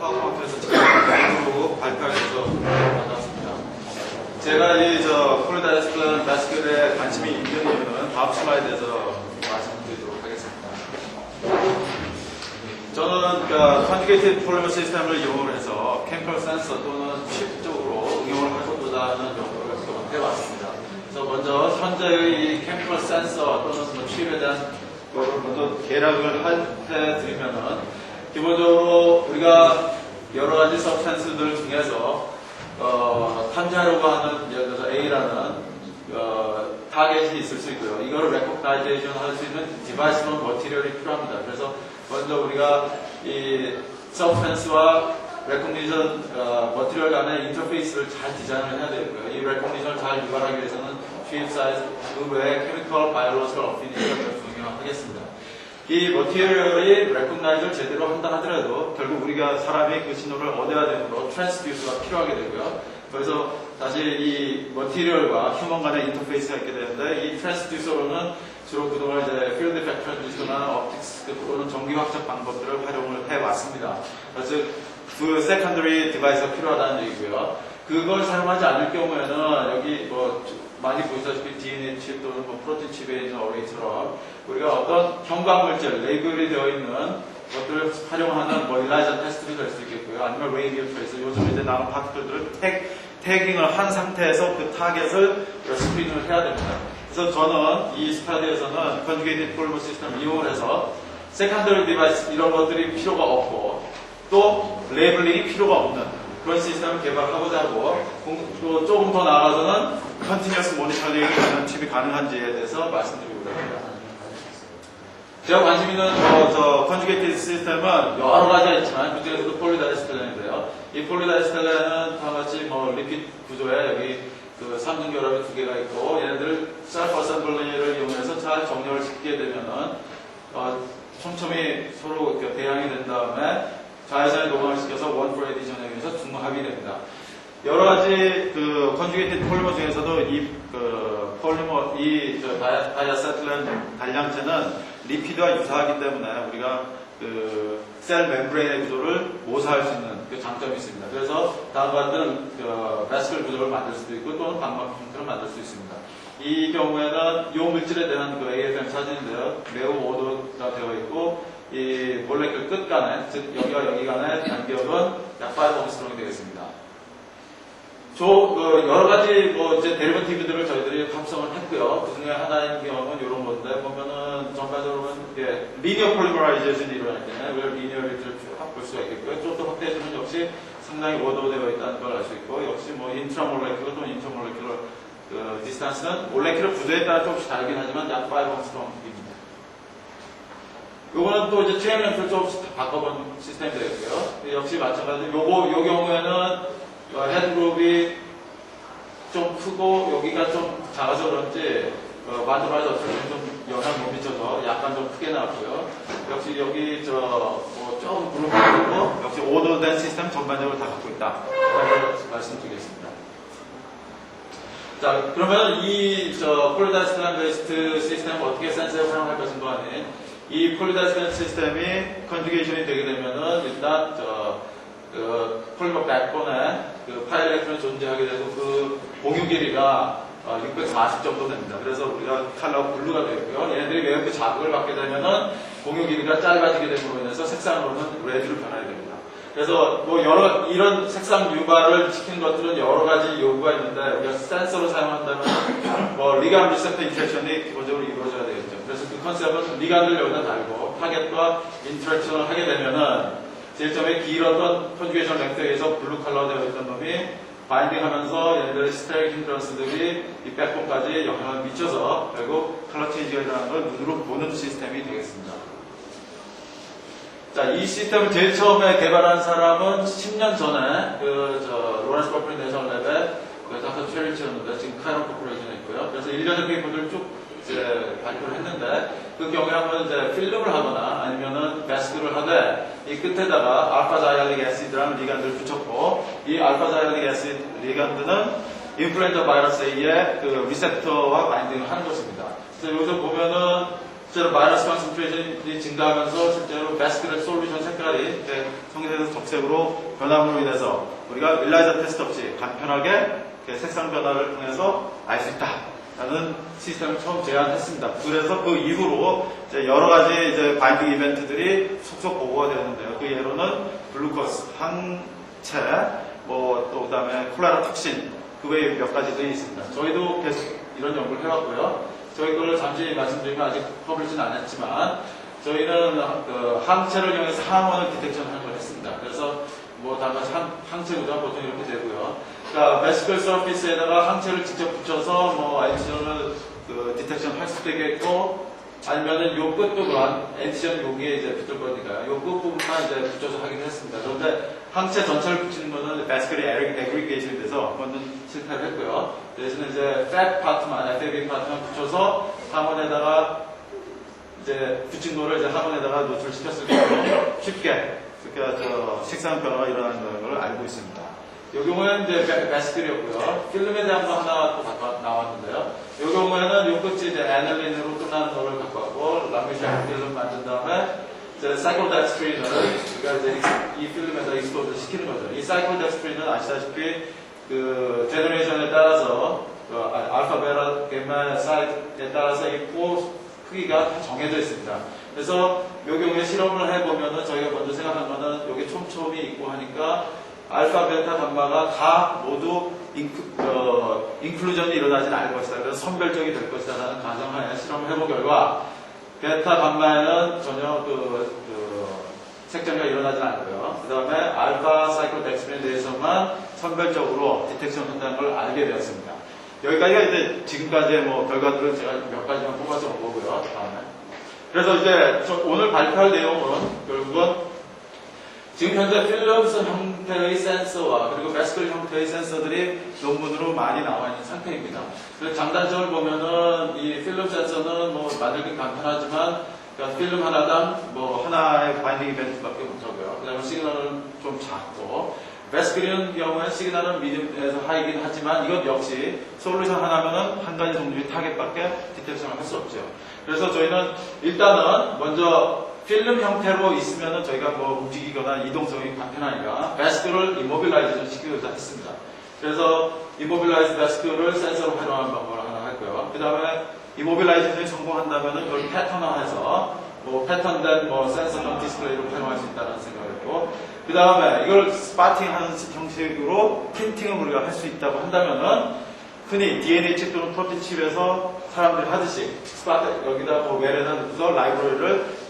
파워포인트에서 처음으로 발표해서 받았습니다. 제가 이 폴리다이스플랜 바스켓에 관심이 있는 이유는 다음 슬라이드에서 말씀드리도록 하겠습니다. 저는 컨주게이티드 폴리머 시스템을 이용을 해서 케미컬 센서 또는 칩 쪽으로 응용을 하고자 하는 연구를 해왔습니다. 그래서 먼저 현재의 이 케미컬 센서 또는 칩에 대한 거를 먼저 개략을 해드리면은 기본적으로 우리가 여러 가지 서브스탄스들 중에서 탐지하려고 하는 예를 들어서 A라는 타겟이 있을 수 있고요. 이거를 레코그나이제이션 할 수 있는 디바이스는 머티리얼이 필요합니다. 그래서 먼저 우리가 이 서브스탄스와 레코그니션 머티리얼 간의 인터페이스를 잘 디자인을 해야 되고요. 이 레코그니션을 잘 유발하기 위해서는 취입 사이즈 그 외에 케미컬 바이올로지컬 어피니티가 중요하겠습니다. 이 머티리얼이 레코그나이즈를 제대로 한다 하더라도 결국 우리가 사람이 그 신호를 얻어야 되므로 트랜스듀스가 필요하게 되고요. 그래서 사실 이 머티리얼과 휴먼 간의 인터페이스가 있게 되는데 이 트랜스듀서로는 주로 그동안 이제 필드 이펙트 트랜스듀서나 옵틱스 또는 전기 확장 방법들을 활용을 해왔습니다. 그래서 그 세컨더리 디바이스가 필요하다는 얘기고요. 그걸 사용하지 않을 경우에는 여기 많이 보시다시피 DNA 칩 또는 프로틴 칩에 있는 어레이처럼 우리가 어떤 형광물질, 레이블이 되어 있는 것들을 활용하는 일라이저 테스트도 될 수 있겠고요. 아니면 레이디오 트레이스, 요즘 이제 나온 파티클들을 태깅을 한 상태에서 그 타겟을 스크린을 해야 됩니다. 그래서 저는 이 스타디에서는 컨주게이티드 폴리머 시스템을 이용을 해서 세컨더리 디바이스 이런 것들이 필요가 없고 또 레이블링이 필요가 없는 그런 시스템을 개발하고자 하고 또 조금 더 나아가서는 컨티뉴어스 모니터링이 가는 칩이 가능한지에 대해서 말씀드리고자 합니다. 제가 관심 있는 컨주게이티드 시스템은 여러 가지가 있지만 그중에서도 폴리다이스텔렌인데요. 이 폴리다이스텔렌은 다같이 리핏 구조에 여기 그 삼중결합이 두 개가 있고 얘네들을 셀프 어셈블리를 이용해서 잘 정렬을 시키게 되면은 촘촘히 서로 이렇게 대항이 된 다음에 자회선에 노광을 시켜서 원프로 에디션에 의해서 중합이 됩니다. 여러 가지 그 컨주게이티드 폴리머 중에서도 이 폴리머 다이아세틸렌 단량체는 리피드와 유사하기 때문에 우리가 그 셀 멤브레인의 구조를 모사할 수 있는 그 장점이 있습니다. 그래서 다음과 같은 베스클 구조를 만들 수도 있고 또는 방광 형태로 만들 수 있습니다. 이 경우에는 이 물질에 대한 그 AFM 사진인데요. 매우 오도가 되어 있고 이 몰레큘 끝 간에, 즉 여기와 여기 간의 간격은 약 5옹스트롱이 되겠습니다. 여러 가지 이제 데리버티브들을 저희들이 합성을 했고요. 그 중에 하나인 경우는 이런 건데 보면은 전반적으로는 리니어 폴리머라이제이션이 일어날 때는 우리가 리니어리티를 볼 수가 있겠고요. 좀 더 확대해주면 역시 상당히 오도되어 있다는 걸 알 수 있고 역시 인트라몰레큘러 또는 인터몰레큘러 디스턴스는 몰레큘러 구조에 따라 조금씩 다르긴 하지만 약 5옹스트롱입니다. 요거는 또 이제 TMM을 조금씩 바꿔본 시스템이 되겠고요. 역시 마찬가지로 요 경우에는 헤드그룹이 좀 크고 여기가 좀 작아서 그런지 마드바이드 어쩌면 좀 영향 못 미쳐서 약간 좀 크게 나왔고요. 역시 여기 조금 그룹이고 역시 오더된 시스템 전반적으로 다 갖고 있다. 라고 말씀드리겠습니다. 자, 그러면 이 폴리다이스텔렌 베이스드 시스템을 어떻게 센서에 활용할 것인가 하니 이 폴리다이스텔렌 시스템이 컨주게이션이 되게 되면은 일단 폴리머 백본에 그 파일 일렉트론이 존재하게 되고 그 공유 길이가 640 정도 됩니다. 그래서 우리가 컬러 블루가 되고요. 얘네들이 매우 자극을 받게 되면은 공유 길이가 짧아지게 됨으로 인해서 색상으로는 레드로 변하게 됩니다. 그래서 이런 색상 유발을 시키는 것들은 여러 가지 요구가 있는데 우리가 센서로 사용한다면 리간 리셉터 인터랙션이 기본적으로 이루어져야 되겠죠. 그래서 그 컨셉은 리간을 여기다 달고 타겟과 인터랙션을 하게 되면은 제일 처음에 길었던 컨주게이션 랭크에 의해서 블루 컬러 되어 있던 놈이 바인딩 하면서 얘네들의 스테릭 힌드런스들이 이 백본까지 영향을 미쳐서 결국 컬러 체인지가 일어나는 걸 눈으로 보는 시스템이 되겠습니다. 자, 이 시스템을 제일 처음에 개발한 사람은 10년 전에 로렌스 버클리 내셔널 랩에 닥터 체리치였는데 지금 카이로 코퍼레이션에 있고요. 그래서 1년의 페이퍼들을 쭉 이제 발표를 했는데 그 경우에 한번 이제 필름을 하거나 아니면은 베스크를 하되 이 끝에다가 알파 자이알릭 애시드라는 리간드를 붙였고 이 알파 자이알릭 애시드 리간드는 인플루엔자 바이러스 A의 그 리셉터와 바인딩을 하는 것입니다. 그래서 여기서 보면은 실제로 마이너스 컨센트레이션이 증가하면서 실제로 베스크의 솔루션 색깔이 성색에서 적색으로 변함으로 인해서 우리가 일라이저 테스트 없이 간편하게 색상 변화를 통해서 알 수 있다라는 시스템을 처음 제안했습니다. 그래서 그 이후로 이제 여러 가지 이제 바인딩 이벤트들이 속속 보고가 되는데요. 그 예로는 글루코스, 항체, 뭐 또 그다음에 콜레라 톡신 그 외에 몇 가지들이 있습니다. 저희도 계속 이런 연구를 해왔고요. 저희 거를 잠시 말씀드리면 아직 퍼블리시는 안 했지만 저희는 그 항체를 이용해서 항원을 디텍션하는 걸 했습니다. 그래서 뭐 다만 항체구조 보통 이렇게 되고요. 그러니까 베스클 서피스에다가 항체를 직접 붙여서 뭐 엔티전을 그 디텍션 할 수도 있겠고 아니면은 요 끝 부분 엔티전 여기에 이제 붙을 거니까 요 끝 부분만 이제 붙여서 하기도 했습니다. 그런데 항체 전체를 붙이는 거는 베스클이 에그리게이션이 돼서 그거는 실패를 했고요. 대신에 이제 팹 파트만, FAB 파트만 붙여서 항원에다가 이제 붙인 거를 이제 항원에다가 노출시켰을 때도 쉽게 색상 변화가 일어나는 걸 알고 있습니다. 이 경우에는 이제 베스클이었고요. 필름에 대한 거 하나 또 갖고 나왔는데요. 이 경우에는 요 끝이 이제 애널린으로 끝나는 거를 갖고 왔고, 람미샤 필름 만든 다음에 이제 사이클덱스트린을 우리가 이제 이 필름에다 익스포즈 시키는 거죠. 이 사이클덱스트린은 아시다시피 그 제너레이션에 따라서 그 알파, 베타, 게마, 사이에 따라서 이 포 크기가 다 정해져 있습니다. 그래서 이 경우에 실험을 해보면은 저희가 먼저 생각한 거는 여기 촘촘히 있고 하니까 알파, 베타, 감마가 다 모두 인클루전이 일어나지는 않을 것이다. 그래서 선별적이 될 것이다. 라는 가정하에 실험을 해본 결과 베타, 감마에는 전혀 색전이가 일어나지는 않고요. 그 다음에 알파 사이클덱스트린에 대해서만 선별적으로 디텍션 한다는 걸 알게 되었습니다. 여기까지가 이제 지금까지의 뭐 결과들을 제가 몇 가지만 뽑아서 온 거고요. 다음에. 그래서 이제 오늘 발표할 내용은 결국은 지금 현재 필름스 형태의 센서와 그리고 베스클 형태의 센서들이 논문으로 많이 나와 있는 상태입니다. 그래서 장단점을 보면은 이 필름 센서는 뭐 만들기 간편하지만 그러니까 필름 하나당 뭐 하나의 바인딩 이벤트밖에 못하고요. 그 다음에 시그널은 좀 작고 베스클인 경우에 시그널은 미디움에서 하이긴 하지만 이것 역시 솔루션 하나면은 한 가지 종류의 타겟밖에 디텍션을 할 수 없죠. 그래서 저희는 일단은 먼저 필름 형태로 있으면은 저희가 뭐 움직이거나 이동성이 간편하니까 베스클을 이모빌라이제이션 시키고자 했습니다. 그래서 이모빌라이즈 베스클을 센서로 활용하는 방법을 하나 했고요. 그 다음에 이모빌라이제이션이 성공한다면은 그걸 패턴화해서 뭐 패턴된 뭐 센서용 디스플레이로 활용할 수 있다는 생각을 했고, 그 다음에 이걸 스파팅하는 형식으로 틴팅을 우리가 할 수 있다고 한다면은 흔히 DNA 칩 또는 프로틴 칩에서 사람들이 하듯이 스파팅 여기다 뭐 웰에다 넣어서 라이브러리를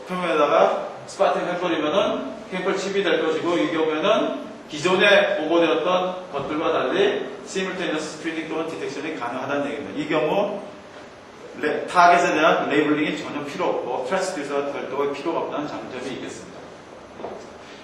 표면에다가 스파팅 해버리면은 캠플 칩이 될 것이고, 이 경우에는 기존에 보고되었던 것들과 달리 시뮬테이너스 스크리닝 또는 디텍션이 가능하다는 얘기입니다. 이 경우 타겟에 대한 레이블링이 전혀 필요 없고 트레스트에서 별도의 필요가 없다는 장점이 있겠습니다.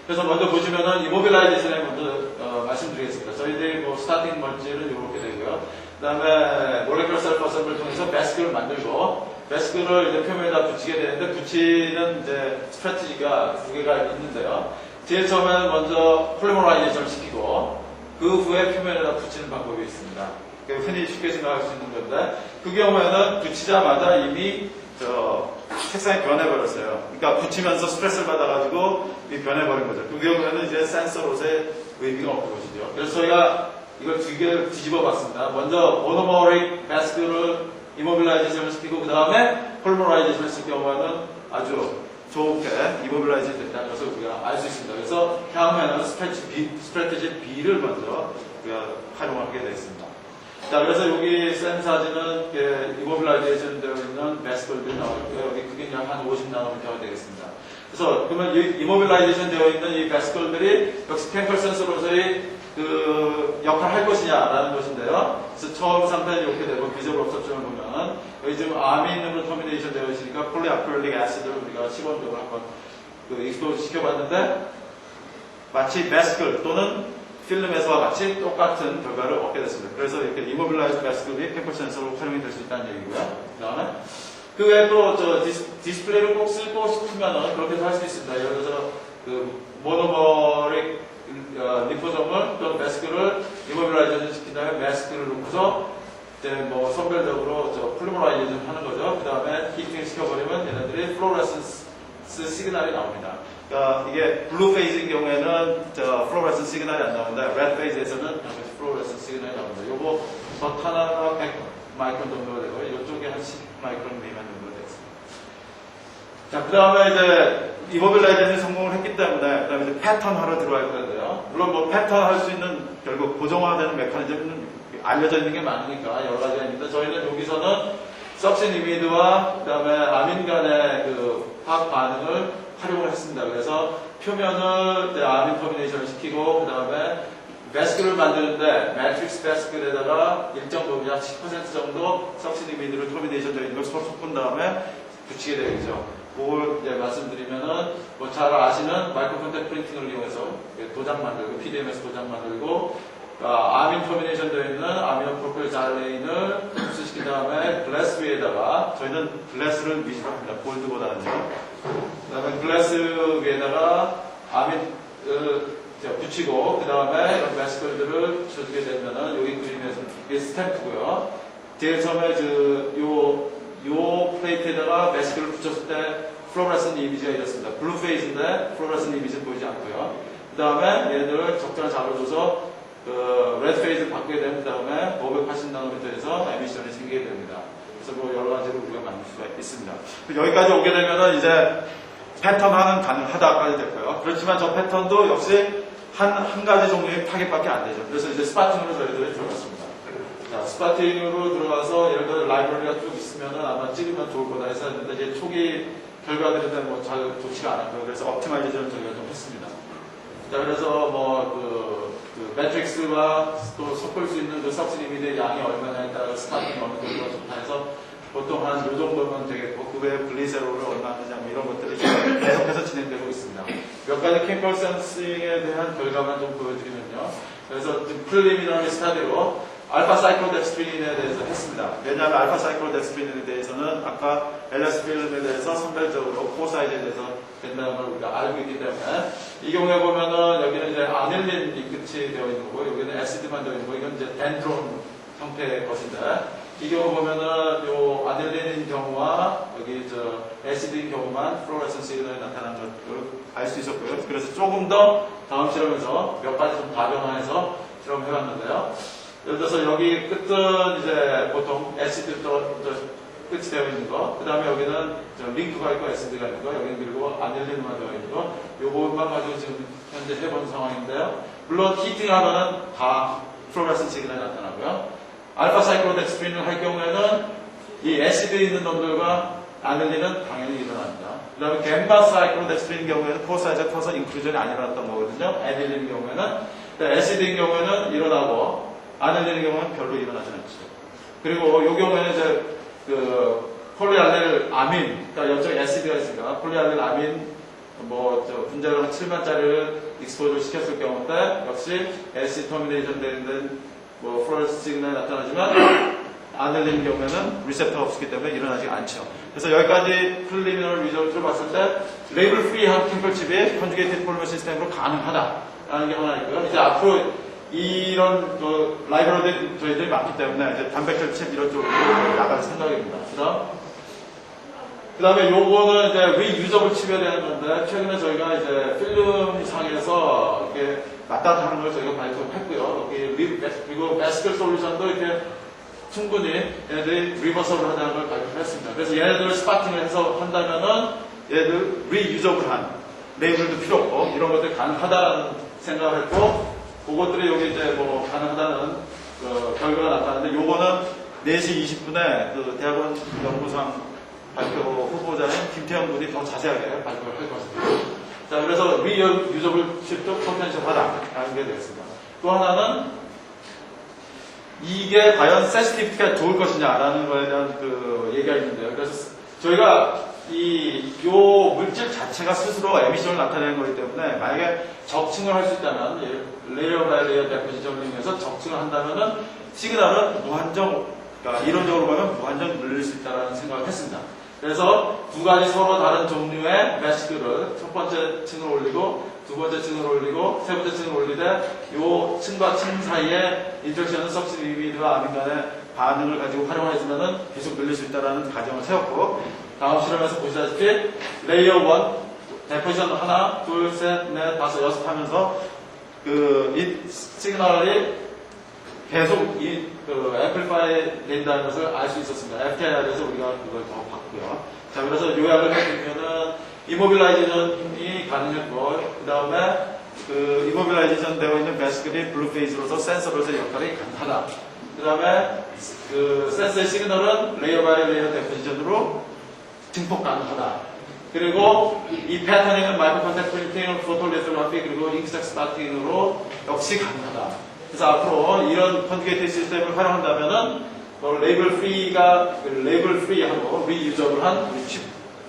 그래서 먼저 보시면은 이모빌라이제이션에 먼저 말씀드리겠습니다. 저희들이 뭐 스타팅 멀지는 이렇게 되고요. 그 다음에 몰레큘러 셀 퍼셈을 통해서 베스클을 만들고 베스클을 이제 표면에다 붙이게 되는데 붙이는 이제 스트래티지가 두 개가 있는데요. 제일 처음에는 먼저 폴리머라이제이션을 시키고 그 후에 표면에다 붙이는 방법이 있습니다. 흔히 쉽게 생각할 수 있는 건데 그 경우에는 붙이자마자 이미 색상이 변해버렸어요. 그러니까 붙이면서 스트레스를 받아가지고 변해버린 거죠. 그 경우에는 이제 센서로서의 의미가 없는 것이죠. 그래서 저희가 이걸 두 개를 뒤집어 봤습니다. 먼저 모노모릭 베스클을 이모빌라이제이션을 시키고 그 다음에 폴리머라이제이션을 시킬 경우에는 아주 좋게 이모빌라이제이션이 된다는 것을 우리가 알 수 있습니다. 그래서 향후에는 스트래티지 B를 먼저 우리가 활용하게 되어 있습니다. 자, 그래서 여기 센 사진은 이모빌라이제이션 되어 있는 베스클들이 나오고요. 여기 크기는 약 한 50나노미터가 되겠습니다. 그래서 그러면 이 이모빌라이제이션 되어 있는 이 베스클들이 역시 캠플 센서로서의 그 역할을 할 것이냐라는 것인데요. 그래서 처음 상태는 이렇게 되고 비저블 옵서션을 보면 여기 지금 아민으로 터미네이션 되어 있으니까 폴리아크릴릭 애시드를 우리가 시범적으로 한번 익스포즈 시켜봤는데 마치 베스클 또는 필름에서와 같이 똑같은 결과를 얻게 됐습니다. 그래서 이렇게 이모빌라이즈 베스클이 캠플 센서로 활용이 될 수 있다는 얘기고요. 그 다음에 그 외에 또 디스플레이를 꼭 쓰고 싶으면 그렇게도 할 수 있습니다. 예를 들어서 그 모노머릭 리포점을 또는 매스크를 이모빌라이제이션 시킨 다음에 매스크를 놓고서 이제 뭐 선별적으로 저 폴리머라이제이션 하는 거죠. 그 다음에 히팅 시켜버리면 얘네들이 플로레센스 시그널이 나옵니다. 그러니까 이게 블루 페이지인 경우에는 저 플로레센스 시그널이 안 나오는데 레드 페이지에서는 플로레센스 시그널이 나옵니다. 요거 덧 하나가 100 마이크론 정도가 되고 이쪽에 한 10 마이크론 미만 정도가 되겠습니다. 자, 그 다음에 이제 이모빌라이제이션이 성공을 했기 때문에 그 다음에 이제 패턴 하러 들어갈 건데요. 물론 뭐 패턴 할 수 있는 결국 고정화되는 메커니즘은 알려져 있는 게 많으니까 여러 가지가 있는데 저희는 여기서는 석신이미드와 그 다음에 아민 간의 그 화학 반응을 활용을 했습니다. 그래서 표면을 이제 아민 터미네이션을 시키고 그 다음에 베스크를 만드는데 매트릭스 베스크에다가 일정 부분 약 10% 정도 석신이미드로 터미네이션 되어 있는 걸 서로 섞은 다음에 붙이게 되겠죠. 그걸 이제 말씀드리면은 뭐 잘 아시는 마이크로 컨택 프린팅을 이용해서 도장 만들고 PDM에서 도장 만들고 아민 터미네이션 되어 있는 아미노 프로필 잘레인을 흡수시킨 다음에 글래스 위에다가 저희는 글래스를 위주로 합니다. 골드보다는요. 그 다음에 글래스 위에다가 아민 붙이고 그 다음에 이런 베스클들을 붙여주게 되면은 여기 그림에서 이게 스탬프고요. 제일 처음에 요 플레이트에다가 베스클을 붙였을 때 플로레센트 이미지가 이렇습니다. 블루 페이지인데 플로레센트 이미지는 보이지 않고요. 그 다음에 얘들을 적절한 작업을 줘서 레드 페이지를 바꾸게 된 다음에 580나노미터에서 에미션이 생기게 됩니다. 그래서 뭐 여러 가지로 우리가 만들 수가 있습니다. 여기까지 오게 되면은 이제 패턴화는 가능하다까지 됐고요. 그렇지만 저 패턴도 역시 한 가지 종류의 타겟밖에 안 되죠. 그래서 이제 스파팅으로 저희들이 들어갔습니다. 자, 스파팅으로 들어가서 예를 들어 라이브러리가 쭉 있으면은 아마 찍으면 좋을 거다 해서 했는데 이제 초기 결과들이 뭐 잘 좋지가 않았고요. 그래서 옵티마이제이션을 저희가 좀 했습니다. 자, 그래서 뭐 그 매트릭스와 또 섞을 수 있는 그 석신 이미지의 양이 얼마냐에 따라 스파팅이 어느 정도가 좋다 해서 보통 한 요 정도면 되겠고 그 외에 글리세롤을 얼마 하느냐 뭐 이런 것들이 계속해서 진행되고 있습니다. 몇 가지 케미컬 센싱에 대한 결과만 좀 보여드리면요. 그래서 지금 프리리미너리 스타디로 알파 사이클로덱스트린에 대해서 했습니다. 왜냐하면 알파 사이클로덱스트린에 대해서는 아까 LS 필름에 대해서 선별적으로 코사이즈에 대해서 된다는 걸 우리가 알고 있기 때문에 이 경우에 보면은 여기는 이제 아닐린이 끝이 되어 있는 거고 여기는 에시드만 되어 있는 거고 이건 이제 덴드론 형태의 것인데 이 경우 보면은 요 아닐린인 경우와 여기 저 에시드인 경우만 플로레센스 시그널이 나타나는 것을 알 수 있었고요. 그래서 조금 더 다음 실험에서 몇 가지 좀 다변화해서 실험을 해봤는데요. 예를 들어서 여기 끝은 이제 보통 에시드 끝이 되어 있는 거, 그 다음에 여기는 링크가 있고 에시드가 있는 거, 여기는 그리고 아닐린만 되어 있는 거, 요것만 가지고 지금 현재 해본 상황인데요. 물론 히팅하면은 다 플로레센스 시그널이 나타나고요. 알파 사이클로덱스트린을 할 경우에는 이 에시드 있는 놈들과 아닐린은 당연히 일어납니다. 그 다음에 갬마 사이클로덱스트린 경우에는 코사이즈가 터서 인클루전이 안 일어났던 거거든요. 아닐린 경우에는. 에시드인 경우에는 일어나고 아닐린의 경우는 별로 일어나지 않죠. 그리고 이 경우에는 이제 그 폴리알렐 아민, 그러니까 여쪽 에시드가 있으니까 폴리알렐 아민 뭐 분자量 7만짜리를 익스포즈를 시켰을 경우인데 역시 에시드 터미네이션 되는 뭐 플로레센스 시그널이 나타나지만 아닐린 경우에는 리셉터가 없기 때문에 일어나지 않죠. 그래서 여기까지 프리리미널 리저트를 봤을 때 레이블 프리한 캠플 칩이 컨주게이티드 폴리머 시스템으로 가능하다라는 게 하나 있고요. 이제 앞으로 이런 그 라이브러리 저희들이 많기 때문에 이제 단백질 칩 이런 쪽으로 나갈 생각입니다. 그 다음에 요거는 이제 리유저블 칩에 대한 건데 최근에 저희가 이제 필름상에서 이렇게 맞다하는 걸 저희가 발표했고요. 그리고 베스클 솔루션도 이렇게 충분히 얘네들이 리버서블 하다는 걸 발표했습니다. 그래서 얘네들을 스파팅을 해서 한다면은 얘네들 리유저블한 레이블도 필요 없고 이런 것들이 가능하다는 생각을 했고 그것들이 여기 이제 뭐 가능하다는 결과가 나타나는데 요거는 4시 20분에 그 대학원 연구상 발표 후보자인 김태형 군이 더 자세하게 발표를 할 것입니다. 자, 그래서 리유저블 칩도 포텐셜하다라는 게 되겠습니다. 또 하나는 이게 과연 센시티비티가 좋을 것이냐라는 거에 대한 그 얘기가 있는데요. 그래서 저희가 요 물질 자체가 스스로 에미션을 나타내는 거기 때문에 만약에 적층을 할 수 있다면 레이어 바이 레이어 데포지션을 이용해서 적층을 한다면은 시그널은 그러니까 이론적으로 보면 무한정 늘릴 수 있다는 생각을 했습니다. 그래서 두 가지 서로 다른 종류의 매스크를 첫 번째 층을 올리고 두 번째 층을 올리고 세 번째 층을 올리되 요 층과 층 사이에 인터랙션은 석신 이미드와 아민 간의 반응을 가지고 활용해주면은 계속 늘릴 수 있다는 가정을 세웠고, 다음 실험에서 보시다시피 레이어 1 데포지션 하나, 둘, 셋, 넷, 다섯, 여섯 하면서 이 시그널이 계속 앰플리파이 된다는 것을 알 수 있었습니다. FTIR에서 우리가 그걸 더 봤고요. 자, 그래서 요약을 해보면은 이모빌라이제이션이 가능했고, 그 다음에 이모빌라이제이션 되어 있는 베스클이 블루 페이스로서 센서로서의 역할이 가능하다. 그 다음에 센서의 시그널은 레이어 바이 레이어 데포지션으로 증폭 가능하다. 그리고 이 패터닝은 마이크로 컨택트 프린팅, 포토리토그래피 그리고 잉크색 스타팅으로 역시 가능하다. 그래서 앞으로 이런 컨듀게이트 시스템을 활용한다면은 레이블 프리하고 리유저블한 칩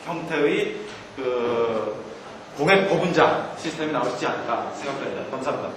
형태의 공획 고분자 시스템이 나올 수 있지 않을까 생각됩니다. 감사합니다.